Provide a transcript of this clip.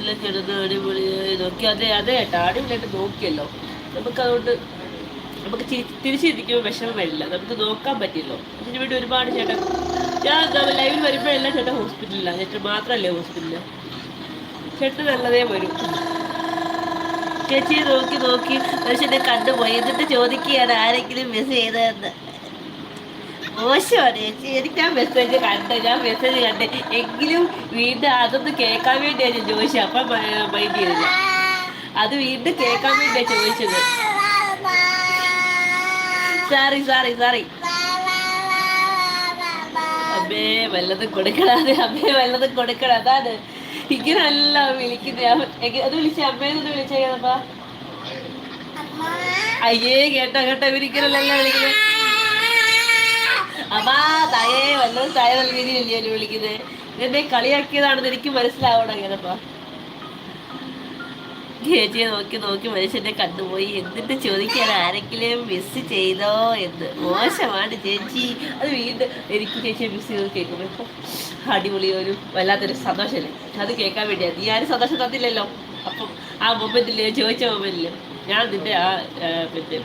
എല്ലാം ചെറുത് അടിപൊളി നോക്കി അതെ അതെ കേട്ടോ അടിപൊളിയായിട്ട് നോക്കിയല്ലോ. നമുക്കതുകൊണ്ട് നമുക്ക് തിരിച്ചിരിക്കുമ്പോൾ വിഷമം വരില്ല, നമുക്ക് നോക്കാൻ പറ്റിയല്ലോ. അതിന് വേണ്ടി ഒരുപാട് ചേട്ടൻ ഞാൻ ലൈവിൽ വരുമ്പോഴെല്ലാം ചേട്ടൻ ഹോസ്പിറ്റലിലാണ്. ചേട്ടൻ മാത്രമല്ലേ ഹോസ്പിറ്റലിൽ, ചേട്ടൻ നല്ലതേ വരും. ചേച്ചിയെ നോക്കി നോക്കി മനുഷ്യനെ കണ്ടുപോയി എന്നിട്ട് ചോദിക്കുകയാണ് ആരെങ്കിലും മെസ്സേജ് ചെയ്തതെന്ന്. മോശമാണ് ചേച്ചി. എനിക്ക് ആ മെസ്സേജ് കണ്ട് എങ്കിലും വീണ്ടും അതൊന്ന് കേൾക്കാൻ വേണ്ടിയാണ് ഞാൻ ചോദിച്ചത്. അപ്പം മൈൻഡ് ചെയ്തില്ല. അത് വീണ്ടും കേൾക്കാൻ വേണ്ടിയാണ് ചോദിച്ചത്. സാറി സാറി സാറി അമ്മേ വല്ലതും കൊടുക്കണേ, അമ്മേ വല്ലതും കൊടുക്കണം. അതാണ് ഇങ്ങനല്ല വിളിക്കുന്നത്. അത് വിളിച്ച അമ്മേന്നൊന്ന് വിളിച്ചേക്കാന്നപ്പാ. അയ്യേ കേട്ടോ കേട്ടോ, ഇവരിക്കലല്ല വിളിക്കുന്നത്. അമ്മാ തായേ വല്ലതും തായ നല്ല രീതിയിലല്ലേ വിളിക്കുന്നത്. എന്നെ കളിയാക്കിയതാണെന്ന് എനിക്ക് മനസ്സിലാവണം. അങ്ങനെപ്പാ ചേച്ചിയെ നോക്കി നോക്കി മനുഷ്യനെ കണ്ടുപോയി എന്നിട്ട് ചോദിക്കാൻ ആരെങ്കിലും മിസ് ചെയ്തോ എന്ന്. മോശമാണ് ചേച്ചി. അത് വീണ്ടും എനിക്ക് ചേച്ചിയെ മിസ് ചെയ്ത് കേൾക്കുമ്പോൾ ഇപ്പം അടിപൊളി ഒരു വല്ലാത്തൊരു സന്തോഷമല്ലേ. അത് കേൾക്കാൻ വേണ്ടിയാണ്. നീ ആരും സന്തോഷം തന്നില്ലല്ലോ. അപ്പം ആ മൊമെന്റിൽ ചോദിച്ച മൊമെന്റിൽ ഞാൻ നിന്റെ ആ പിന്നെ